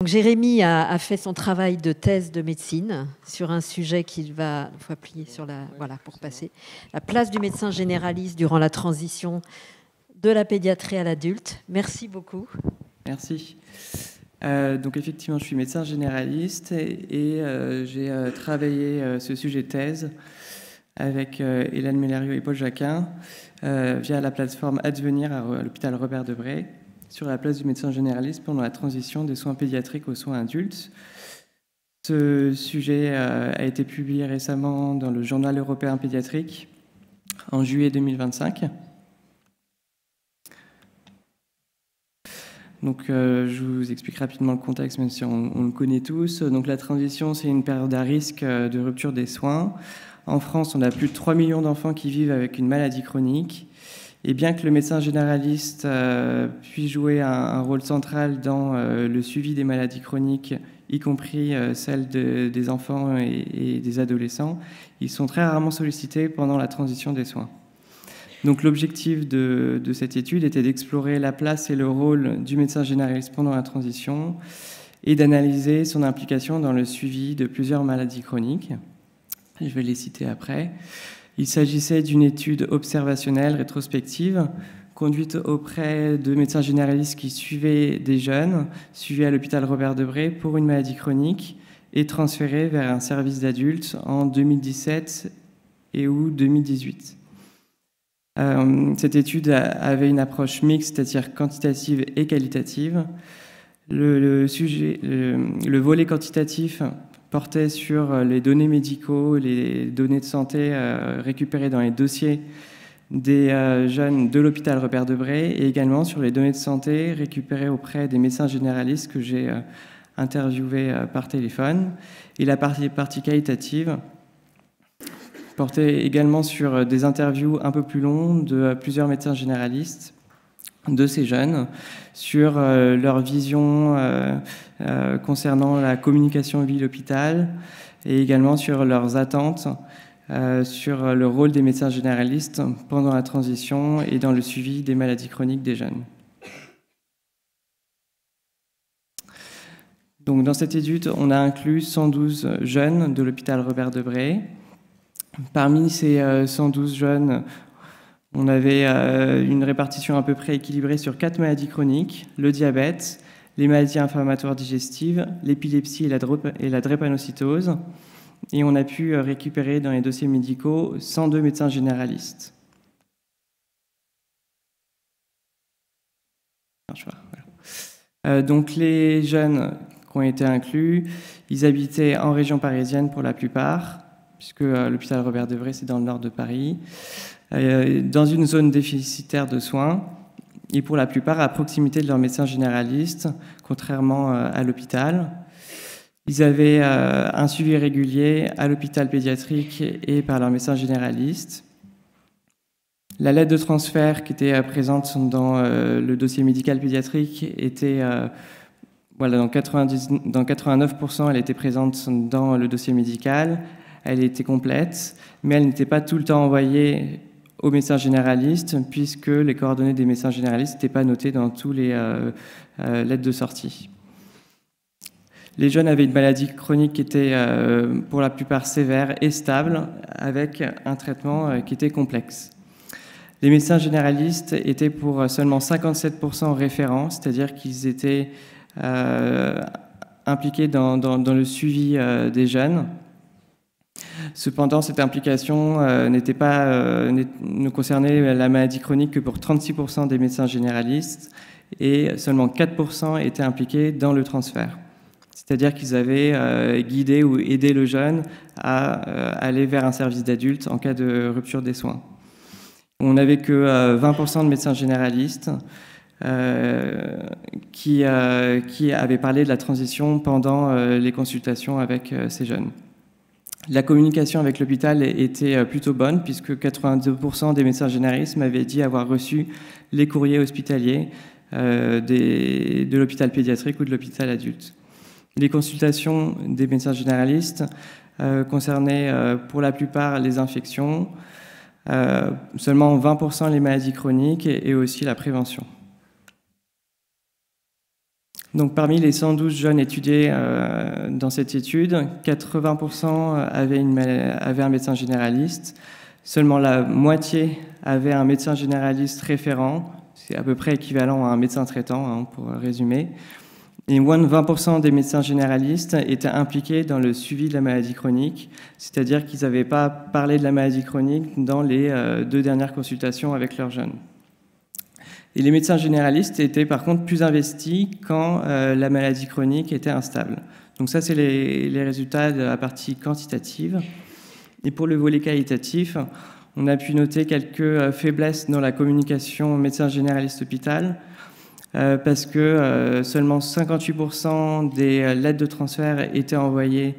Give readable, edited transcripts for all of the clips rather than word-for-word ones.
Jérémy a fait son travail de thèse de médecine sur un sujet qu'il va... Il faut appuyer sur la... Voilà, pour passer. La place du médecin généraliste durant la transition de la pédiatrie à l'adulte. Merci beaucoup. Merci. Donc effectivement, je suis médecin généraliste et j'ai travaillé ce sujet de thèse avec Hélène Melleriot et Paul Jacquin via la plateforme Advenir à l'hôpital Robert Debré sur la place du médecin généraliste pendant la transition des soins pédiatriques aux soins adultes. Ce sujet a été publié récemment dans le Journal européen pédiatrique en juillet 2025. Donc, je vous explique rapidement le contexte, même si on le connaît tous. Donc, la transition, c'est une période à risque de rupture des soins. En France, on a plus de 3 millions d'enfants qui vivent avec une maladie chronique. Et bien que le médecin généraliste puisse jouer un rôle central dans le suivi des maladies chroniques, y compris celles des enfants et des adolescents, ils sont très rarement sollicités pendant la transition des soins. Donc l'objectif de cette étude était d'explorer la place et le rôle du médecin généraliste pendant la transition et d'analyser son implication dans le suivi de plusieurs maladies chroniques. Je vais les citer après. Il s'agissait d'une étude observationnelle rétrospective conduite auprès de médecins généralistes qui suivaient des jeunes, suivis à l'hôpital Robert Debré pour une maladie chronique et transférés vers un service d'adultes en 2017 et ou 2018. Cette étude avait une approche mixte, c'est-à-dire quantitative et qualitative. Le volet quantitatif portait sur les données médicaux, les données de santé récupérées dans les dossiers des jeunes de l'hôpital Robert Debré et également sur les données de santé récupérées auprès des médecins généralistes que j'ai interviewés par téléphone. Et la partie qualitative portait également sur des interviews un peu plus longues de plusieurs médecins généralistes de ces jeunes sur leur vision concernant la communication ville-hôpital et également sur leurs attentes sur le rôle des médecins généralistes pendant la transition et dans le suivi des maladies chroniques des jeunes. Donc, dans cette étude, on a inclus 112 jeunes de l'hôpital Robert Debré. Parmi ces 112 jeunes, on avait une répartition à peu près équilibrée sur 4 maladies chroniques, le diabète, les maladies inflammatoires digestives, l'épilepsie et la drépanocytose. Et on a pu récupérer dans les dossiers médicaux 102 médecins généralistes. Donc les jeunes qui ont été inclus, ils habitaient en région parisienne pour la plupart, puisque l'hôpital Robert Debré, c'est dans le nord de Paris, dans une zone déficitaire de soins, et pour la plupart à proximité de leur médecin généraliste, contrairement à l'hôpital. Ils avaient un suivi régulier à l'hôpital pédiatrique et par leur médecin généraliste. La lettre de transfert qui était présente dans le dossier médical pédiatrique était, dans 89%, elle était présente dans le dossier médical. Elle était complète, mais elle n'était pas tout le temps envoyée aux médecins généralistes, puisque les coordonnées des médecins généralistes n'étaient pas notées dans tous les lettres de sortie. Les jeunes avaient une maladie chronique qui était pour la plupart sévère et stable, avec un traitement qui était complexe. Les médecins généralistes étaient pour seulement 57% référents, c'est-à-dire qu'ils étaient impliqués dans le suivi des jeunes. Cependant, cette implication ne concernait la maladie chronique que pour 36% des médecins généralistes et seulement 4% étaient impliqués dans le transfert. C'est-à-dire qu'ils avaient guidé ou aidé le jeune à aller vers un service d'adulte en cas de rupture des soins. On n'avait que 20% de médecins généralistes qui avaient parlé de la transition pendant les consultations avec ces jeunes. La communication avec l'hôpital était plutôt bonne, puisque 82% des médecins généralistes m'avaient dit avoir reçu les courriers hospitaliers de l'hôpital pédiatrique ou de l'hôpital adulte. Les consultations des médecins généralistes concernaient pour la plupart les infections, seulement 20% les maladies chroniques et aussi la prévention. Donc, parmi les 112 jeunes étudiés dans cette étude, 80% avaient un médecin généraliste. Seulement la moitié avait un médecin généraliste référent. C'est à peu près équivalent à un médecin traitant, hein, pour résumer. Et moins de 20% des médecins généralistes étaient impliqués dans le suivi de la maladie chronique, c'est-à-dire qu'ils n'avaient pas parlé de la maladie chronique dans les 2 dernières consultations avec leurs jeunes. Et les médecins généralistes étaient par contre plus investis quand la maladie chronique était instable. Donc ça, c'est les résultats de la partie quantitative. Et pour le volet qualitatif, on a pu noter quelques faiblesses dans la communication médecin généraliste hôpital, parce que seulement 58% des lettres de transfert étaient envoyées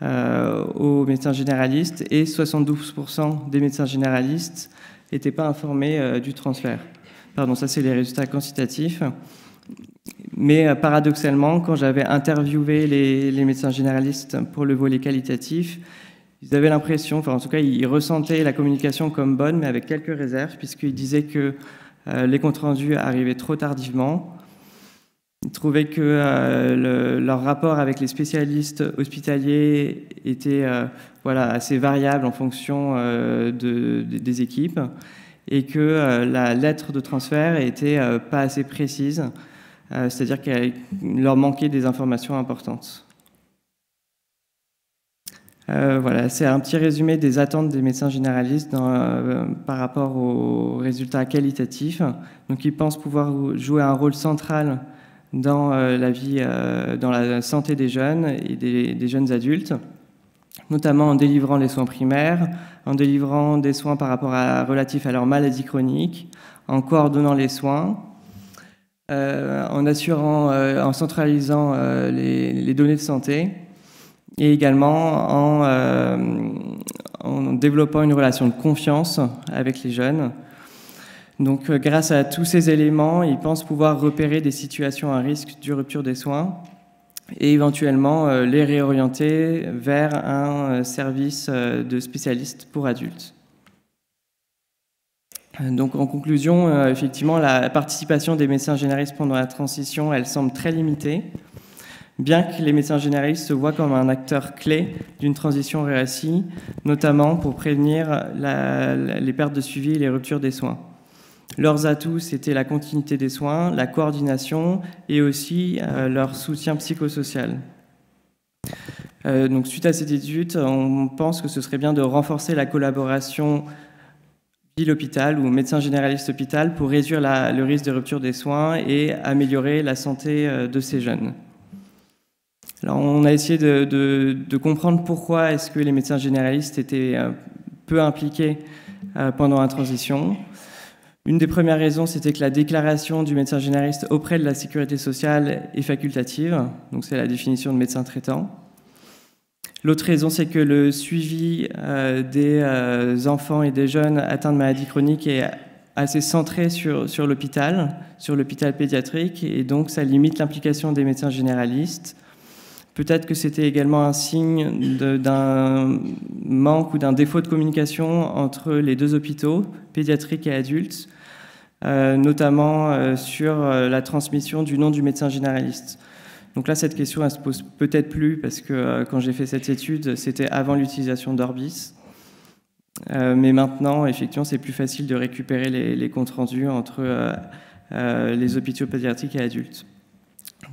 aux médecins généralistes et 72% des médecins généralistes n'étaient pas informés du transfert. Pardon, ça c'est les résultats quantitatifs. Mais paradoxalement, quand j'avais interviewé les médecins généralistes pour le volet qualitatif, ils avaient l'impression, enfin en tout cas ils ressentaient la communication comme bonne, mais avec quelques réserves, puisqu'ils disaient que les comptes rendus arrivaient trop tardivement. Ils trouvaient que leur rapport avec les spécialistes hospitaliers était assez variable en fonction des équipes, et que la lettre de transfert était pas assez précise, c'est-à-dire qu'il leur manquait des informations importantes. Voilà, c'est un petit résumé des attentes des médecins généralistes par rapport aux résultats qualitatifs. Donc, ils pensent pouvoir jouer un rôle central dans la vie, dans la santé des jeunes et des jeunes adultes, notamment en délivrant les soins primaires, en délivrant des soins relatifs à leur maladie chronique, en coordonnant les soins, en centralisant les données de santé, et également en développant une relation de confiance avec les jeunes. Donc, grâce à tous ces éléments, ils pensent pouvoir repérer des situations à risque de rupture des soins et éventuellement les réorienter vers un service de spécialistes pour adultes. Donc, en conclusion, effectivement, la participation des médecins généralistes pendant la transition, elle semble très limitée, bien que les médecins généralistes se voient comme un acteur clé d'une transition RSI, notamment pour prévenir les pertes de suivi et les ruptures des soins. Leurs atouts, c'était la continuité des soins, la coordination et aussi leur soutien psychosocial. Donc, suite à cette étude, on pense que ce serait bien de renforcer la collaboration ville-hôpital ou médecin généraliste hôpital pour réduire le risque de rupture des soins et améliorer la santé de ces jeunes. Alors, on a essayé de comprendre pourquoi est-ce que les médecins généralistes étaient peu impliqués pendant la transition. Une des premières raisons, c'était que la déclaration du médecin généraliste auprès de la sécurité sociale est facultative, donc c'est la définition de médecin traitant. L'autre raison, c'est que le suivi des enfants et des jeunes atteints de maladies chroniques est assez centré sur l'hôpital pédiatrique, et donc ça limite l'implication des médecins généralistes. Peut-être que c'était également un signe d'un manque ou d'un défaut de communication entre les 2 hôpitaux, pédiatriques et adultes, notamment sur la transmission du nom du médecin généraliste. Donc là, cette question, elle se pose peut-être plus, parce que quand j'ai fait cette étude, c'était avant l'utilisation d'Orbis. Mais maintenant, effectivement, c'est plus facile de récupérer les comptes rendus entre les hôpitaux pédiatriques et adultes.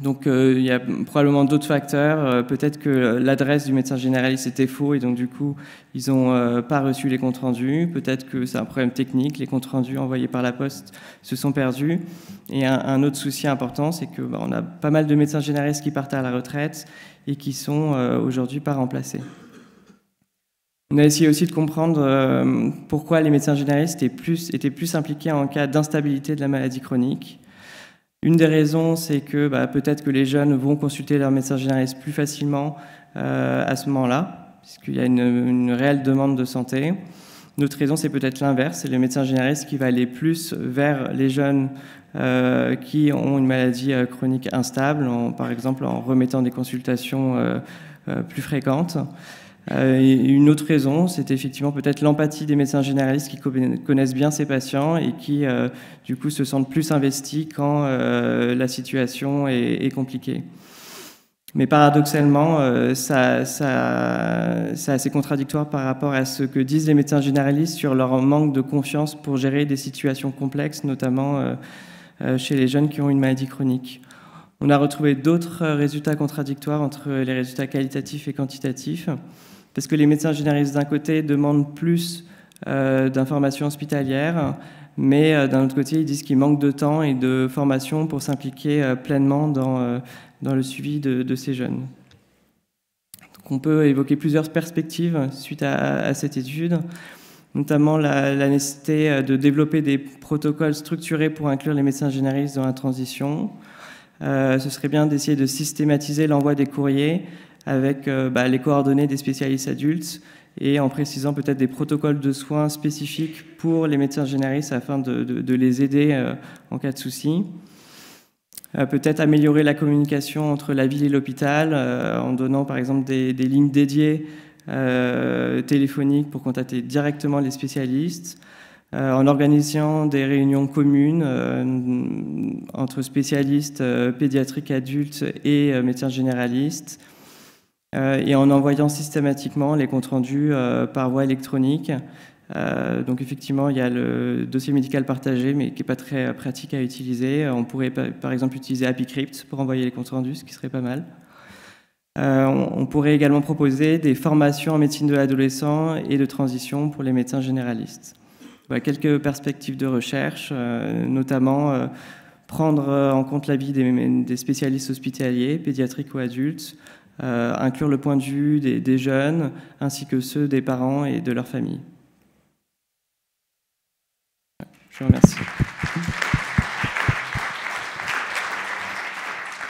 Donc, il y a probablement d'autres facteurs. Peut-être que l'adresse du médecin généraliste était faux et donc, du coup, ils n'ont pas reçu les comptes rendus. Peut-être que c'est un problème technique. Les comptes rendus envoyés par la poste se sont perdus. Et un autre souci important, c'est que on a pas mal de médecins généralistes qui partent à la retraite et qui sont aujourd'hui pas remplacés. On a essayé aussi de comprendre pourquoi les médecins généralistes étaient plus impliqués en cas d'instabilité de la maladie chronique. Une des raisons, c'est que peut-être que les jeunes vont consulter leur médecin généraliste plus facilement à ce moment-là, puisqu'il y a une réelle demande de santé. L'autre raison, c'est peut-être l'inverse, c'est le médecin généraliste qui va aller plus vers les jeunes qui ont une maladie chronique instable, par exemple en remettant des consultations plus fréquentes. Et une autre raison, c'est effectivement peut-être l'empathie des médecins généralistes qui connaissent bien ces patients et qui, du coup, se sentent plus investis quand la situation est compliquée. Mais paradoxalement, c'est assez contradictoire par rapport à ce que disent les médecins généralistes sur leur manque de confiance pour gérer des situations complexes, notamment chez les jeunes qui ont une maladie chronique. On a retrouvé d'autres résultats contradictoires entre les résultats qualitatifs et quantitatifs, parce que les médecins généralistes d'un côté demandent plus d'informations hospitalières, mais d'un autre côté, ils disent qu'il manque de temps et de formation pour s'impliquer pleinement dans le suivi de ces jeunes. Donc on peut évoquer plusieurs perspectives suite à cette étude, notamment la nécessité de développer des protocoles structurés pour inclure les médecins généralistes dans la transition. Ce serait bien d'essayer de systématiser l'envoi des courriers avec les coordonnées des spécialistes adultes et en précisant peut-être des protocoles de soins spécifiques pour les médecins généralistes afin de les aider en cas de souci. Peut-être améliorer la communication entre la ville et l'hôpital en donnant par exemple des lignes dédiées téléphoniques pour contacter directement les spécialistes, en organisant des réunions communes entre spécialistes pédiatriques adultes et médecins généralistes, et en envoyant systématiquement les comptes rendus par voie électronique. Donc effectivement, il y a le dossier médical partagé, mais qui n'est pas très pratique à utiliser. On pourrait par exemple utiliser AppyCrypt pour envoyer les comptes rendus, ce qui serait pas mal. On pourrait également proposer des formations en médecine de l'adolescent et de transition pour les médecins généralistes. Voilà, quelques perspectives de recherche, notamment prendre en compte l'avis des spécialistes hospitaliers, pédiatriques ou adultes, inclure le point de vue des jeunes, ainsi que ceux des parents et de leur famille. Je vous remercie.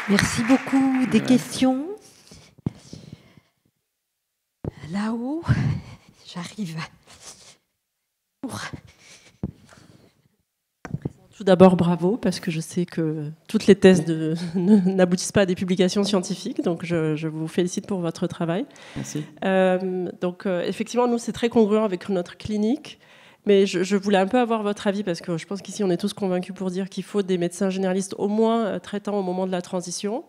Merci beaucoup. Des questions? Là-haut, j'arrive. Tout d'abord, bravo, parce que je sais que toutes les thèses n'aboutissent pas à des publications scientifiques, donc je vous félicite pour votre travail. Merci. Effectivement, nous, c'est très congruent avec notre clinique, mais je voulais un peu avoir votre avis, parce que je pense qu'ici, on est tous convaincus pour dire qu'il faut des médecins généralistes au moins traitants au moment de la transition.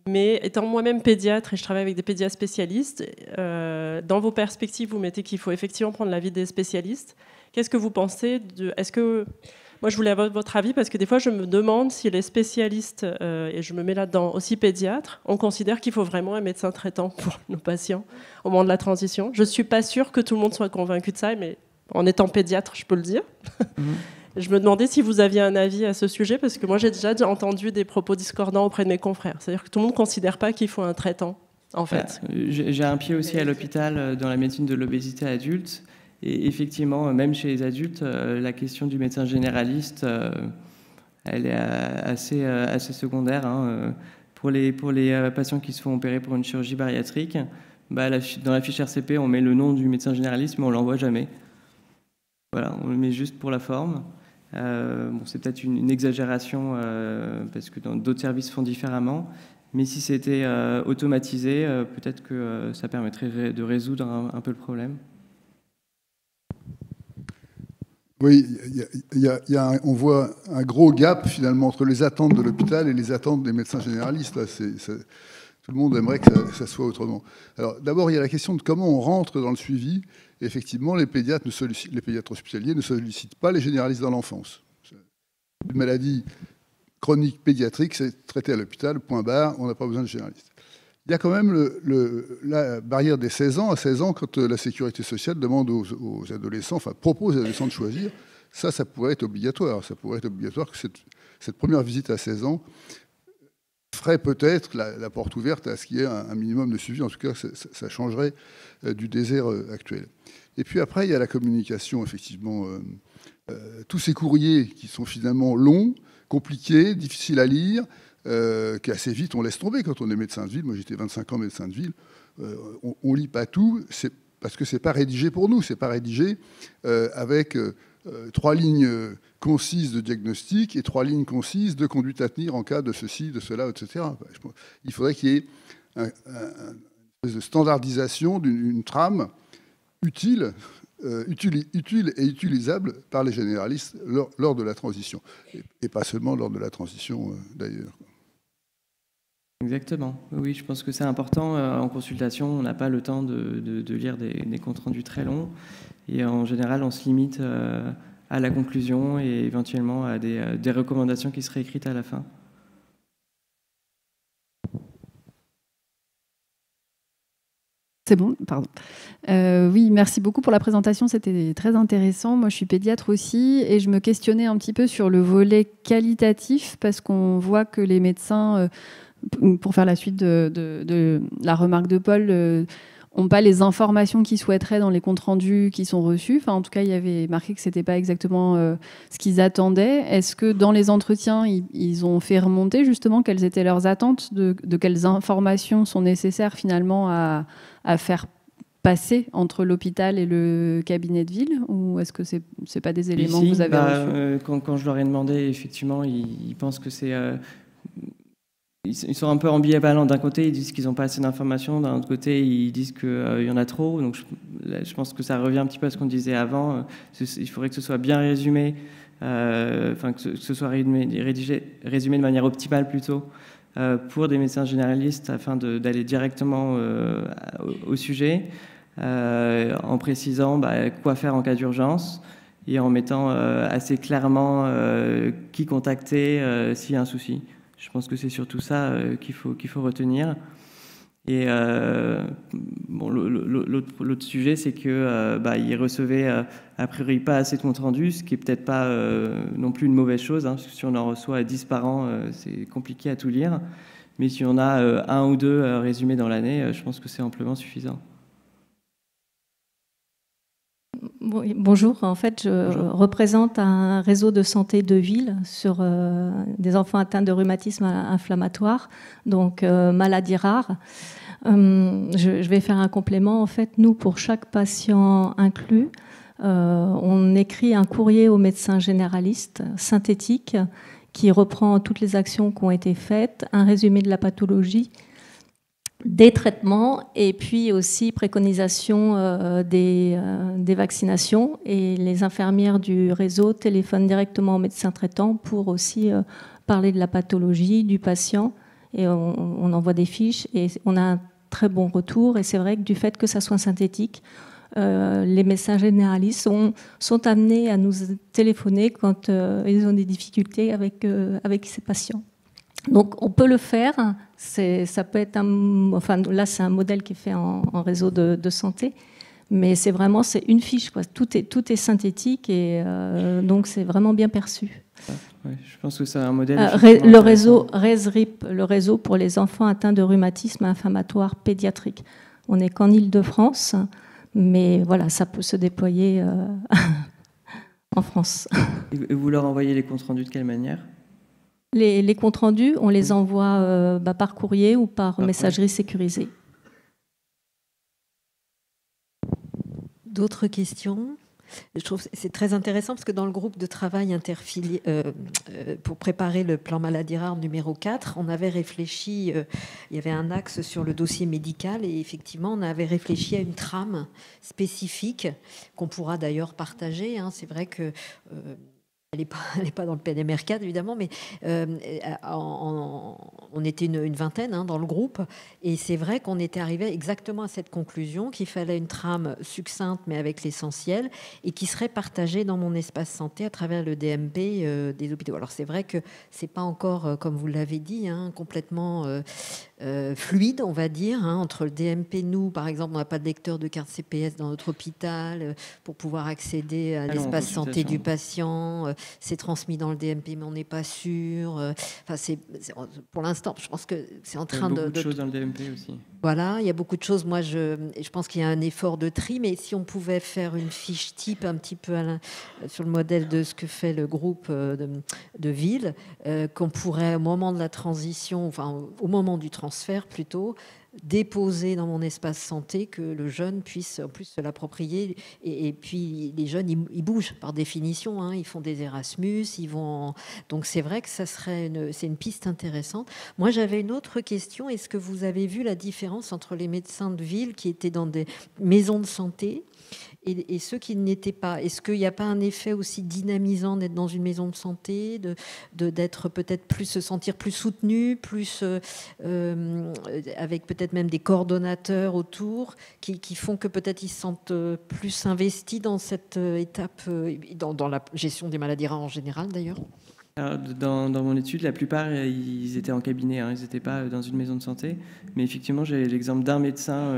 Mais étant moi-même pédiatre et je travaille avec des pédiatres spécialistes, dans vos perspectives, vous mettez qu'il faut effectivement prendre l'avis des spécialistes. Qu'est-ce que vous pensez de... Est-ce que... Moi, je voulais avoir votre avis parce que des fois, je me demande si les spécialistes, et je me mets là-dedans aussi pédiatres, on considère qu'il faut vraiment un médecin traitant pour nos patients au moment de la transition. Je ne suis pas sûre que tout le monde soit convaincu de ça, mais en étant pédiatre, je peux le dire. Je me demandais si vous aviez un avis à ce sujet, parce que moi, j'ai déjà entendu des propos discordants auprès de mes confrères. C'est-à-dire que tout le monde ne considère pas qu'il faut un traitant, en fait. J'ai un pied aussi à l'hôpital dans la médecine de l'obésité adulte. Et effectivement, même chez les adultes, la question du médecin généraliste, elle est assez secondaire. Hein. Pour les patients qui se font opérer pour une chirurgie bariatrique, dans la fiche RCP, on met le nom du médecin généraliste, mais on ne l'envoie jamais. Voilà, on le met juste pour la forme. C'est peut-être une exagération, parce que dans d'autres services font différemment. Mais si c'était automatisé, peut-être que ça permettrait de résoudre un peu le problème. Oui, on voit un gros gap finalement entre les attentes de l'hôpital et les attentes des médecins généralistes. Là, tout le monde aimerait que ça soit autrement. Alors d'abord, il y a la question de comment on rentre dans le suivi. Et effectivement, les pédiatres hospitaliers ne sollicitent pas les généralistes dans l'enfance. Une maladie chronique pédiatrique, c'est traité à l'hôpital, point barre, on n'a pas besoin de généralistes. Il y a quand même la barrière des 16 ans. À 16 ans, quand la sécurité sociale demande aux adolescents, enfin propose aux adolescents de choisir, ça pourrait être obligatoire. Ça pourrait être obligatoire que cette première visite à 16 ans ferait peut-être la porte ouverte à ce qu'il y ait un minimum de suivi. En tout cas, ça changerait du désert actuel. Et puis après, il y a la communication, effectivement. Tous ces courriers qui sont finalement longs, compliqués, difficiles à lire, qu'assez vite on laisse tomber quand on est médecin de ville. Moi, j'étais 25 ans médecin de ville. On lit pas tout, parce que c'est pas rédigé pour nous. C'est pas rédigé avec 3 lignes concises de diagnostic et 3 lignes concises de conduite à tenir en cas de ceci, de cela, etc. Il faudrait qu'il y ait une de standardisation d'une trame utile et utilisable par les généralistes lors de la transition. Et pas seulement lors de la transition, d'ailleurs. Exactement. Oui, je pense que c'est important. En consultation, on n'a pas le temps de lire des comptes rendus très longs. Et en général, on se limite à la conclusion et éventuellement à des recommandations qui seraient écrites à la fin. C'est bon, pardon. Oui, merci beaucoup pour la présentation, c'était très intéressant. Moi, je suis pédiatre aussi et je me questionnais un petit peu sur le volet qualitatif parce qu'on voit que les médecins, pour faire la suite de la remarque de Paul, n'ont pas les informations qu'ils souhaiteraient dans les comptes rendus qui sont reçus. Enfin, en tout cas, il y avait marqué que ce n'était pas exactement ce qu'ils attendaient. Est-ce que dans les entretiens, ils ont fait remonter justement quelles étaient leurs attentes, de quelles informations sont nécessaires finalement à faire passer entre l'hôpital et le cabinet de ville, ou est-ce que c'est pas des éléments que vous avez reçus? Quand je leur ai demandé, effectivement, ils pensent que c'est... Ils sont un peu ambivalents. D'un côté, ils disent qu'ils n'ont pas assez d'informations. D'un autre côté, ils disent qu'il y en a trop. Donc, je pense que ça revient un petit peu à ce qu'on disait avant. Il faudrait que ce soit bien résumé, que ce soit résumé de manière optimale plutôt, pour des médecins généralistes afin d'aller directement au sujet, en précisant quoi faire en cas d'urgence et en mettant assez clairement qui contacter s'il y a un souci. Je pense que c'est surtout ça qu'il faut retenir. Et l'autre sujet, c'est qu'ils recevaient a priori pas assez de comptes rendus, ce qui est peut-être pas non plus une mauvaise chose, parce que si on en reçoit 10 par an, c'est compliqué à tout lire. Mais si on a un ou deux résumés dans l'année, je pense que c'est amplement suffisant. Bonjour, en fait, je représente un réseau de santé de ville sur des enfants atteints de rhumatisme inflammatoire, donc maladies rares. Je vais faire un complément. En fait, nous, pour chaque patient inclus, on écrit un courrier au médecin généraliste synthétique qui reprend toutes les actions qui ont été faites, un résumé de la pathologie, des traitements et puis aussi préconisation des vaccinations. Et les infirmières du réseau téléphonent directement au médecin traitant pour aussi parler de la pathologie du patient. Et on envoie des fiches et on a un très bon retour. Et c'est vrai que du fait que ça soit synthétique, les médecins généralistes sont amenés à nous téléphoner quand ils ont des difficultés avec ces patients. Donc on peut le faire, ça peut être là c'est un modèle qui est fait en réseau de santé, mais c'est une fiche, quoi. Tout est synthétique et donc c'est vraiment bien perçu. Ouais, je pense que c'est un modèle. Le réseau RESRIP, le réseau pour les enfants atteints de rhumatisme inflammatoire pédiatrique. On n'est qu'en Île-de-France, mais voilà, ça peut se déployer en France. Et vous leur envoyez les comptes rendus de quelle manière ? Les comptes rendus, on les envoie par courrier ou par messagerie sécurisée. D'autres questions ? Je trouve que c'est très intéressant parce que dans le groupe de travail interfilié pour préparer le plan maladie rare numéro 4, on avait réfléchi, il y avait un axe sur le dossier médical et effectivement on avait réfléchi à une trame spécifique qu'on pourra d'ailleurs partager. C'est vrai que... elle n'est pas dans le PNMR4, évidemment, mais on était une vingtaine dans le groupe. Et c'est vrai qu'on était arrivé exactement à cette conclusion, qu'il fallait une trame succincte, mais avec l'essentiel, et qui serait partagée dans mon espace santé à travers le DMP des hôpitaux. Alors c'est vrai que ce n'est pas encore, comme vous l'avez dit, complètement fluide, on va dire, entre le DMP, nous, par exemple, on n'a pas de lecteur de carte CPS dans notre hôpital pour pouvoir accéder à l'espace santé du patient. C'est transmis dans le DMP, mais on n'est pas sûr. Pour l'instant, je pense que c'est en train de... Il y a beaucoup de choses dans le DMP aussi. Voilà, il y a beaucoup de choses. Moi, je pense qu'il y a un effort de tri, mais si on pouvait faire une fiche type un petit peu sur le modèle de ce que fait le groupe de ville, qu'on pourrait, au moment de la transition, enfin au moment du transfert plutôt, déposer dans mon espace santé, que le jeune puisse en plus se l'approprier. Et puis les jeunes, ils bougent par définition, hein, ils font des Erasmus, donc c'est vrai que c'est une piste intéressante. Moi, j'avais une autre question. Est-ce que vous avez vu la différence entre les médecins de ville qui étaient dans des maisons de santé et ceux qui n'étaient pas? Est-ce qu'il n'y a pas un effet aussi dynamisant d'être dans une maison de santé, d'être peut-être se sentir plus soutenu, avec peut-être même des coordonnateurs autour qui font que peut-être ils se sentent plus investis dans cette étape, dans la gestion des maladies rares en général d'ailleurs? Alors, dans mon étude, la plupart, ils étaient en cabinet, hein, ils n'étaient pas dans une maison de santé. Mais effectivement, j'ai l'exemple d'un médecin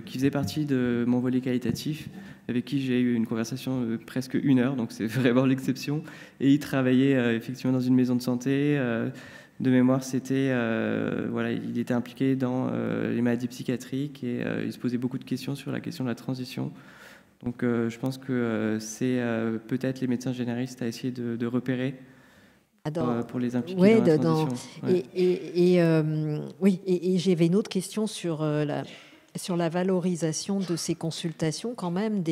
qui faisait partie de mon volet qualitatif, avec qui j'ai eu une conversation de presque 1 heure, donc c'est vraiment l'exception. Et il travaillait effectivement dans une maison de santé. De mémoire, il était impliqué dans les maladies psychiatriques et il se posait beaucoup de questions sur la question de la transition. Donc je pense que c'est peut-être les médecins généralistes à essayer de repérer pour les impliquer dans la transition. Et j'avais une autre question sur la valorisation de ces consultations quand même.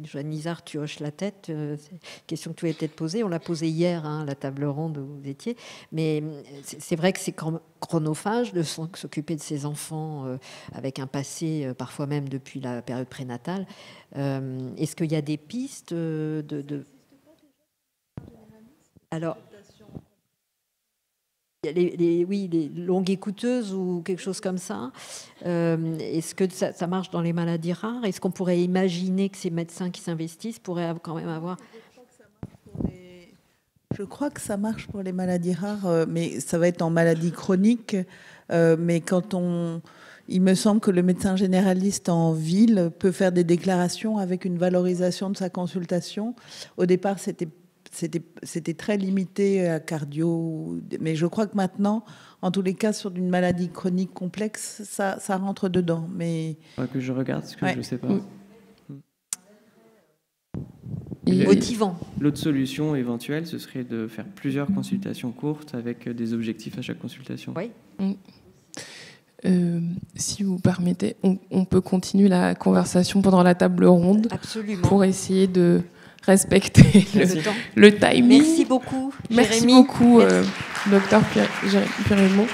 Joanne Izard, tu hoches la tête, c'est une question que tu avais peut-être posée, on l'a posée hier à la table ronde où vous étiez, mais c'est vrai que c'est chronophage de s'occuper de ces enfants avec un passé parfois même depuis la période prénatale. Est-ce qu'il y a des pistes Alors, les longues écouteuses ou quelque chose comme ça. Est-ce que ça marche dans les maladies rares? Est-ce qu'on pourrait imaginer que ces médecins qui s'investissent pourraient quand même avoir... Je crois que ça marche pour les maladies rares, mais ça va être en maladies chroniques. Mais il me semble que le médecin généraliste en ville peut faire des déclarations avec une valorisation de sa consultation. Au départ, c'était très limité à cardio, mais je crois que maintenant, en tous les cas, sur une maladie chronique complexe, ça rentre dedans. Mais que je regarde, parce que je ne sais pas. Motivant. L'autre solution éventuelle, ce serait de faire plusieurs consultations courtes avec des objectifs à chaque consultation. Oui. Si vous permettez, on peut continuer la conversation pendant la table ronde. Absolument. Pour essayer de respecter le timing. Merci beaucoup, Merci Jérémy. beaucoup, docteur Pierre-Raymond.